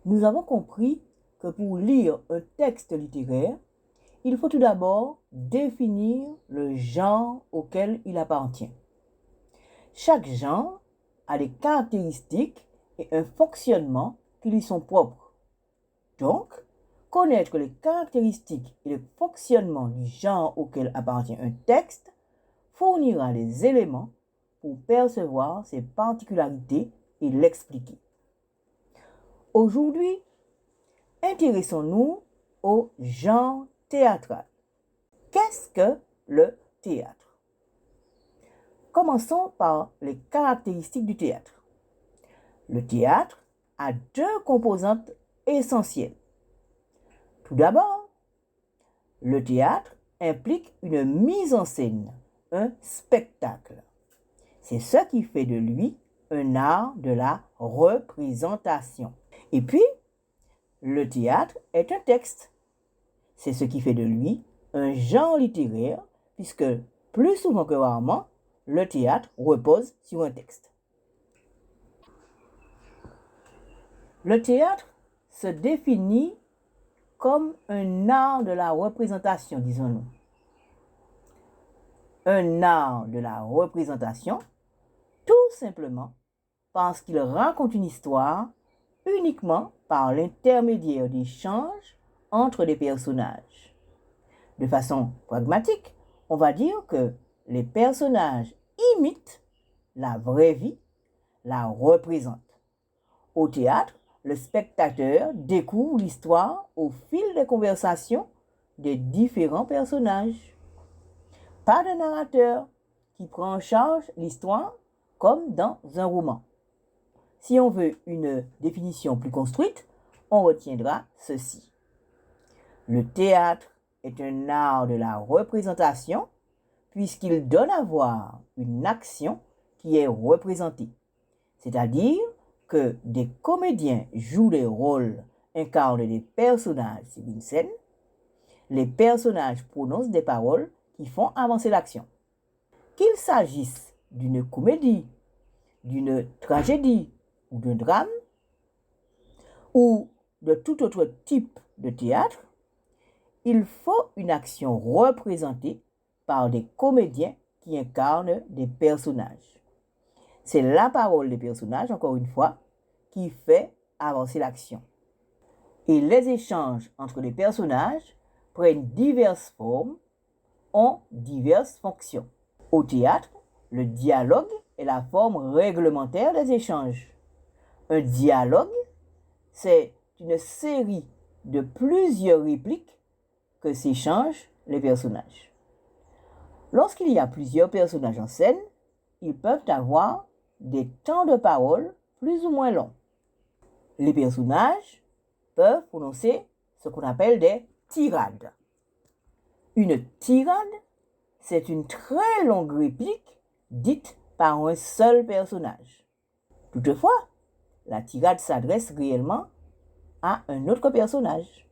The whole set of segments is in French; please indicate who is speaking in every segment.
Speaker 1: Nous avons compris que pour lire un texte littéraire, il faut tout d'abord définir le genre auquel il appartient. Chaque genre a des caractéristiques et un fonctionnement qui lui sont propres. Donc, connaître les caractéristiques et le fonctionnement du genre auquel appartient un texte fournira les éléments pour percevoir ses particularités et l'expliquer. Aujourd'hui, intéressons-nous au genre théâtral. Qu'est-ce que le théâtre? Commençons par les caractéristiques du théâtre. Le théâtre a deux composantes essentielles. Tout d'abord, le théâtre implique une mise en scène, un spectacle. C'est ce qui fait de lui un art de la représentation. Et puis, le théâtre est un texte. C'est ce qui fait de lui un genre littéraire, puisque plus souvent que rarement, le théâtre repose sur un texte. Le théâtre se définit comme un art de la représentation, disons-nous. Un art de la représentation, tout simplement parce qu'il raconte une histoire uniquement par l'intermédiaire d'échanges entre des personnages. De façon pragmatique, on va dire que les personnages imitent la vraie vie, la représentent. Au théâtre, le spectateur découvre l'histoire au fil des conversations des différents personnages. Pas de narrateur qui prend en charge l'histoire comme dans un roman. Si on veut une définition plus construite, on retiendra ceci. Le théâtre est un art de la représentation puisqu'il donne à voir une action qui est représentée, c'est-à-dire que des comédiens jouent des rôles, incarnent des personnages sur une scène, les personnages prononcent des paroles qui font avancer l'action. Qu'il s'agisse d'une comédie, d'une tragédie ou d'un drame, ou de tout autre type de théâtre, il faut une action représentée par des comédiens qui incarnent des personnages. C'est la parole des personnages, encore une fois, qui fait avancer l'action. Et les échanges entre les personnages prennent diverses formes, ont diverses fonctions. Au théâtre, le dialogue est la forme réglementaire des échanges. Un dialogue, c'est une série de plusieurs répliques que s'échangent les personnages. Lorsqu'il y a plusieurs personnages en scène, ils peuvent avoir des temps de parole plus ou moins longs. Les personnages peuvent prononcer ce qu'on appelle des tirades. Une tirade, c'est une très longue réplique dite par un seul personnage. Toutefois, la tirade s'adresse réellement à un autre personnage.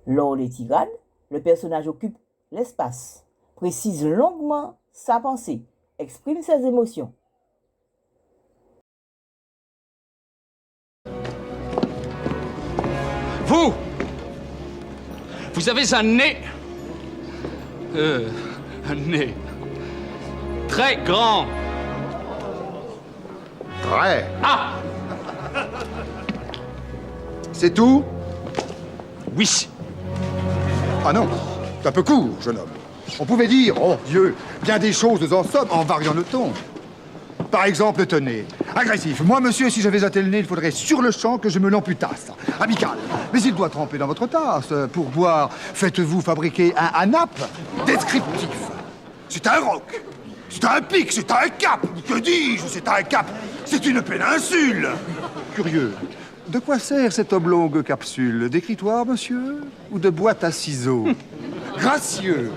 Speaker 1: Lors des tirades, le personnage occupe l'espace, précise longuement sa pensée, exprime ses émotions.
Speaker 2: Vous avez un nez... un nez... très grand.
Speaker 3: Très.
Speaker 2: Ah!
Speaker 3: C'est tout?
Speaker 2: Oui.
Speaker 3: Ah non, c'est un peu court, jeune homme. On pouvait dire, oh Dieu, bien des choses en somme en variant le ton. Par exemple, tenez, agressif. Moi, monsieur, si j'avais un tel nez, il faudrait sur le champ que je me l'amputasse. Amical. Mais il doit tremper dans votre tasse. Pour boire, faites-vous fabriquer un ANAP descriptif. C'est un roc. C'est un pic. C'est un cap. Que dis-je? C'est un cap. C'est une péninsule. Curieux. De quoi sert cette oblongue capsule? D'écritoire, monsieur? Ou de boîte à ciseaux? Gracieux.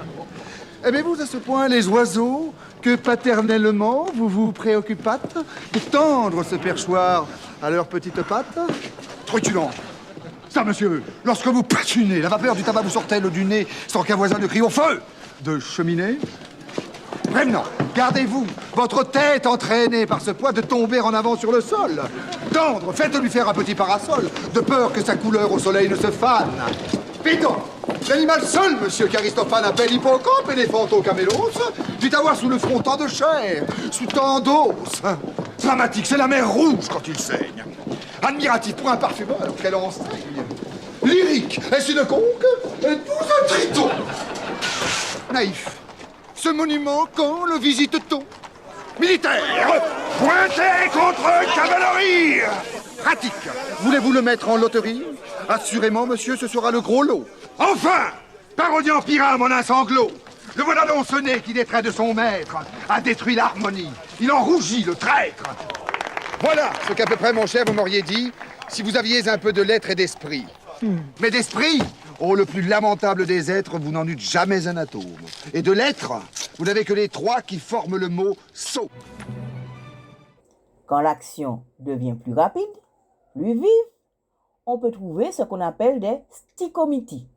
Speaker 3: Aimez-vous à ce point les oiseaux que paternellement vous vous préoccupâtes de tendre ce perchoir à leurs petites pattes? Truculent. Ça, monsieur, lorsque vous patinez, la vapeur du tabac vous sort-elle du nez sans qu'un voisin ne crie au feu de cheminée? Prévenant, gardez-vous, votre tête entraînée par ce poids de tomber en avant sur le sol. Tendre, faites-lui faire un petit parasol, de peur que sa couleur au soleil ne se fane. Python, l'animal seul, monsieur qu'Aristophane appelle hippocampe éléphanto-camélos, dit avoir sous le front tant de chair, sous tant d'os. Dramatique, c'est la mer Rouge quand il saigne. Admiratif pour un parfumeur, quelle enseigne. Lyrique, est-ce une conque? Êtes-vous un triton? Naïf, ce monument, quand le visite-t-on? Militaire, pointez contre cavalerie. Pratique, voulez-vous le mettre en loterie? Assurément, monsieur, ce sera le gros lot. Enfin, parodiant Pyrame en un sanglot. Le voilà donc ce nez qui, des traits de son maître, a détruit l'harmonie. Il en rougit, le traître. Voilà ce qu'à peu près, mon cher, vous m'auriez dit si vous aviez un peu de lettres et d'esprit. Mais d'esprit, oh, le plus lamentable des êtres, vous n'en eûtes jamais un atome. Et de lettres, vous n'avez que les trois qui forment le mot « sot ».
Speaker 1: Quand l'action devient plus rapide, plus vive, on peut trouver ce qu'on appelle des stichomities.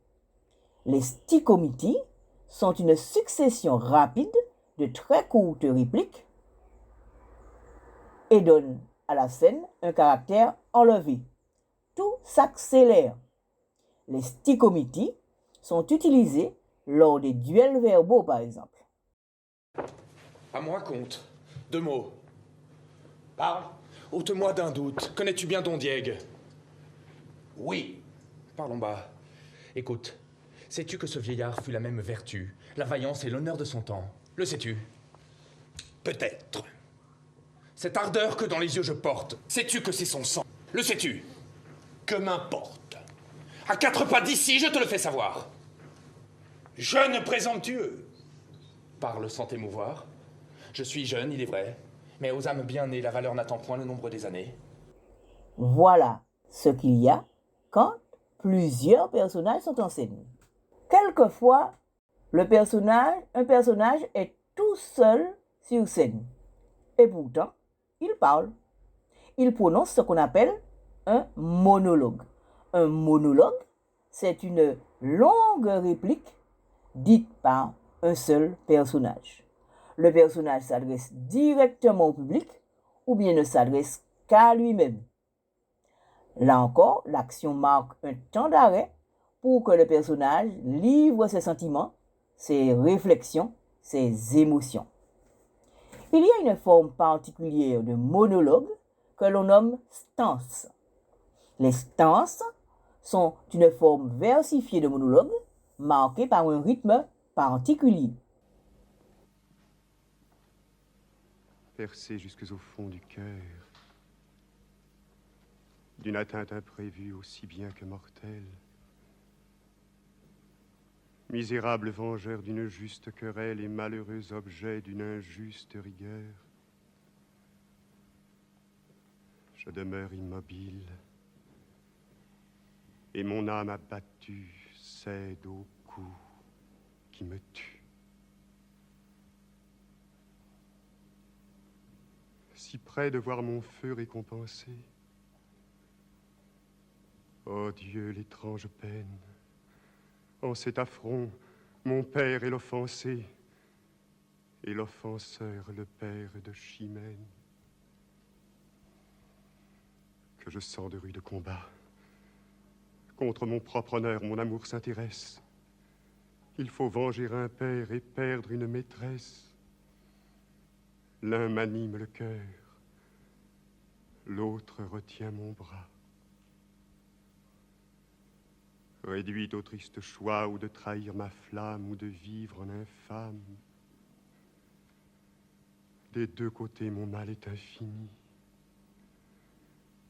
Speaker 1: Les stichomities sont une succession rapide de très courtes répliques et donnent à la scène un caractère enlevé. Tout s'accélère. Les stichomities sont utilisées lors des duels verbaux, par exemple.
Speaker 4: À moi compte. 2 mots. Parle. Ôte-moi d'un doute. Connais-tu bien Don Diego? Oui. Parlons bas. Écoute, sais-tu que ce vieillard fut la même vertu, la vaillance et l'honneur de son temps? Le sais-tu? Peut-être. Cette ardeur que dans les yeux je porte, sais-tu que c'est son sang? Le sais-tu? Que m'importe? À 4 pas d'ici, je te le fais savoir. Jeune présomptueux. Parle sans t'émouvoir. Je suis jeune, il est vrai, mais aux âmes bien nées, la valeur n'attend point le nombre des années.
Speaker 1: Voilà ce qu'il y a quand plusieurs personnages sont en scène. Quelquefois, un personnage est tout seul sur scène. Et pourtant, il parle. Il prononce ce qu'on appelle un monologue. Un monologue, c'est une longue réplique dite par un seul personnage. Le personnage s'adresse directement au public ou bien ne s'adresse qu'à lui-même. Là encore, l'action marque un temps d'arrêt pour que le personnage livre ses sentiments, ses réflexions, ses émotions. Il y a une forme particulière de monologue que l'on nomme stance. Les stances sont une forme versifiée de monologue marquée par un rythme particulier.
Speaker 5: Percé jusque au fond du cœur, d'une atteinte imprévue aussi bien que mortelle. Misérable vengeur d'une juste querelle et malheureux objet d'une injuste rigueur, je demeure immobile, et mon âme abattue cède au coup qui me tue. Si près de voir mon feu récompensé, ô Dieu, l'étrange peine, en cet affront, mon père est l'offensé, et l'offenseur le père de Chimène. Que je sens de rudes combats. Contre mon propre honneur, mon amour s'intéresse. Il faut venger un père et perdre une maîtresse. L'un m'anime le cœur, l'autre retient mon bras. Réduit au triste choix ou de trahir ma flamme ou de vivre en infâme, des deux côtés mon mal est infini.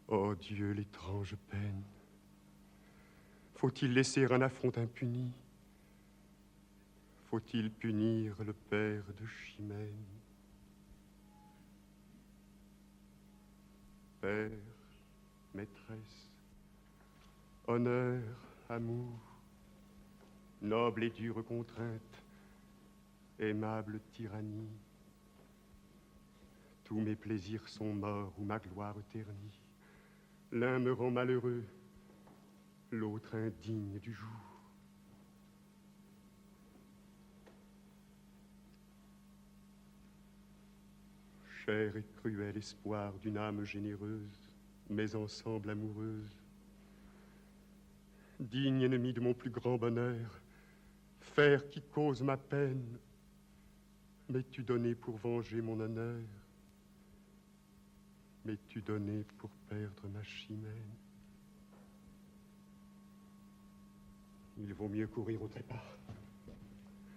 Speaker 5: Ô Dieu, l'étrange peine, faut-il laisser un affront impuni? Faut-il punir le père de Chimène? Père, maîtresse, honneur, amour, noble et dure contrainte, aimable tyrannie, tous mes plaisirs sont morts ou ma gloire ternie. L'un me rend malheureux, l'autre indigne du jour. cher et cruel espoir d'une âme généreuse, mais ensemble amoureuse. Digne ennemi de mon plus grand bonheur, fer qui cause ma peine, m'es-tu donné pour venger mon honneur? M'es-tu donné pour perdre ma chimène? Il vaut mieux courir au trépas.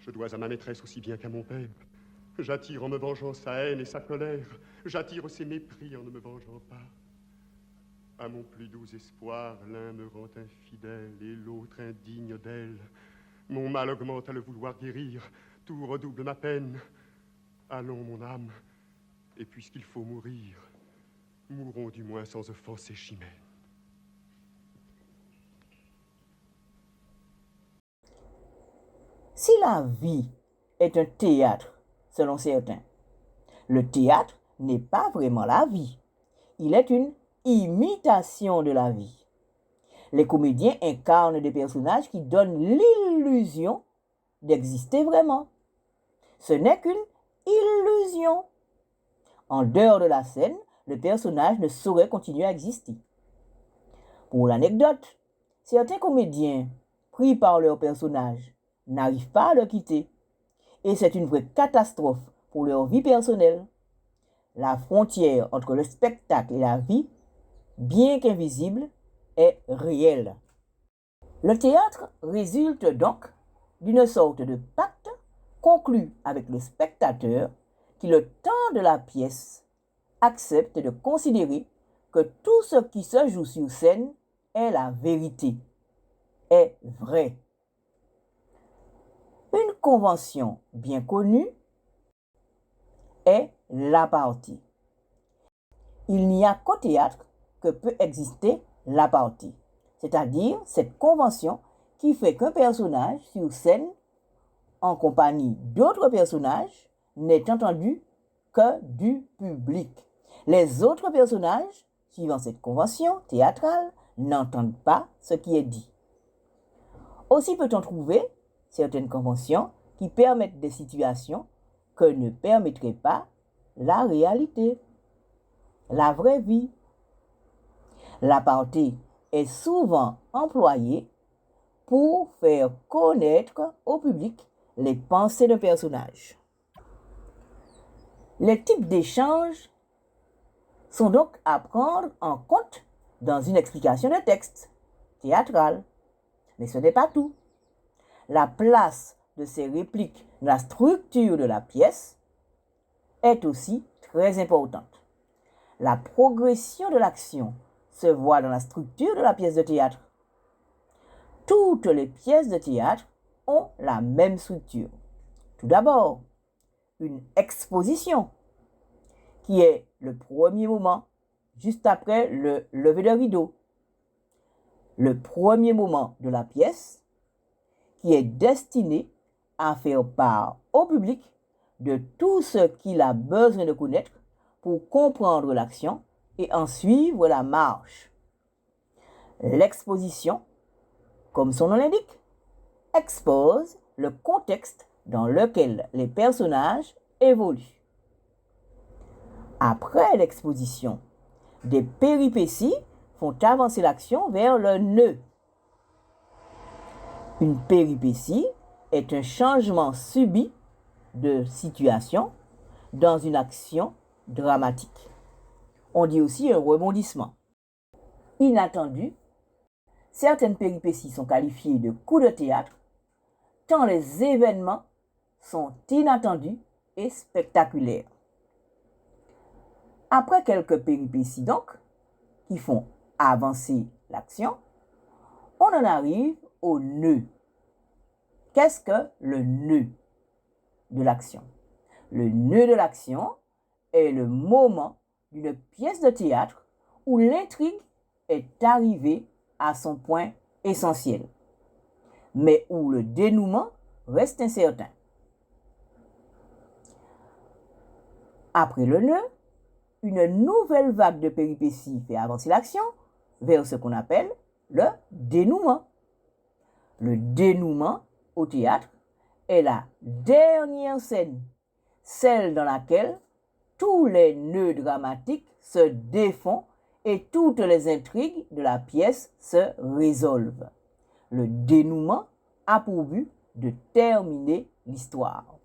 Speaker 5: Je dois à ma maîtresse aussi bien qu'à mon père. J'attire en me vengeant sa haine et sa colère. J'attire ses mépris en ne me vengeant pas. À mon plus doux espoir, l'un me rend infidèle et l'autre indigne d'elle. Mon mal augmente à le vouloir guérir. Tout redouble ma peine. Allons, mon âme, et puisqu'il faut mourir, mourons du moins sans offenser Chimène.
Speaker 1: Si la vie est un théâtre, selon certains, le théâtre n'est pas vraiment la vie. Il est une imitation de la vie. Les comédiens incarnent des personnages qui donnent l'illusion d'exister vraiment. Ce n'est qu'une illusion. En dehors de la scène, le personnage ne saurait continuer à exister. Pour l'anecdote, certains comédiens, pris par leur personnage, n'arrivent pas à le quitter. Et c'est une vraie catastrophe pour leur vie personnelle. La frontière entre le spectacle et la vie, bien qu'invisible, est réelle. Le théâtre résulte donc d'une sorte de pacte conclu avec le spectateur qui, le temps de la pièce, accepte de considérer que tout ce qui se joue sur scène est la vérité, est vrai. Une convention bien connue est la partie. Il n'y a qu'au théâtre que peut exister la partie, c'est-à-dire cette convention qui fait qu'un personnage sur scène, en compagnie d'autres personnages, n'est entendu que du public. Les autres personnages, suivant cette convention théâtrale, n'entendent pas ce qui est dit. Aussi peut-on trouver certaines conventions qui permettent des situations que ne permettrait pas la réalité, la vraie vie. La partie est souvent employée pour faire connaître au public les pensées d'un personnage. Les types d'échanges sont donc à prendre en compte dans une explication de texte théâtrale. Mais ce n'est pas tout. La place de ces répliques dans la structure de la pièce est aussi très importante. La progression de l'action se voit dans la structure de la pièce de théâtre. Toutes les pièces de théâtre ont la même structure. Tout d'abord, une exposition, qui est le premier moment, juste après le lever de rideau. Le premier moment de la pièce, qui est destiné à faire part au public de tout ce qu'il a besoin de connaître pour comprendre l'action et en suivre la marche. L'exposition, comme son nom l'indique, expose le contexte dans lequel les personnages évoluent. Après l'exposition, des péripéties font avancer l'action vers le nœud. Une péripétie est un changement subit de situation dans une action dramatique. On dit aussi un rebondissement. Inattendu, certaines péripéties sont qualifiées de coups de théâtre, tant les événements sont inattendus et spectaculaires. Après quelques péripéties donc, qui font avancer l'action, on en arrive au nœud. Qu'est-ce que le nœud de l'action? Le nœud de l'action est le moment d'une pièce de théâtre où l'intrigue est arrivée à son point essentiel, mais où le dénouement reste incertain. Après le nœud, une nouvelle vague de péripéties fait avancer l'action vers ce qu'on appelle le dénouement. Le dénouement au théâtre est la dernière scène, celle dans laquelle tous les nœuds dramatiques se défont et toutes les intrigues de la pièce se résolvent. Le dénouement a pour but de terminer l'histoire.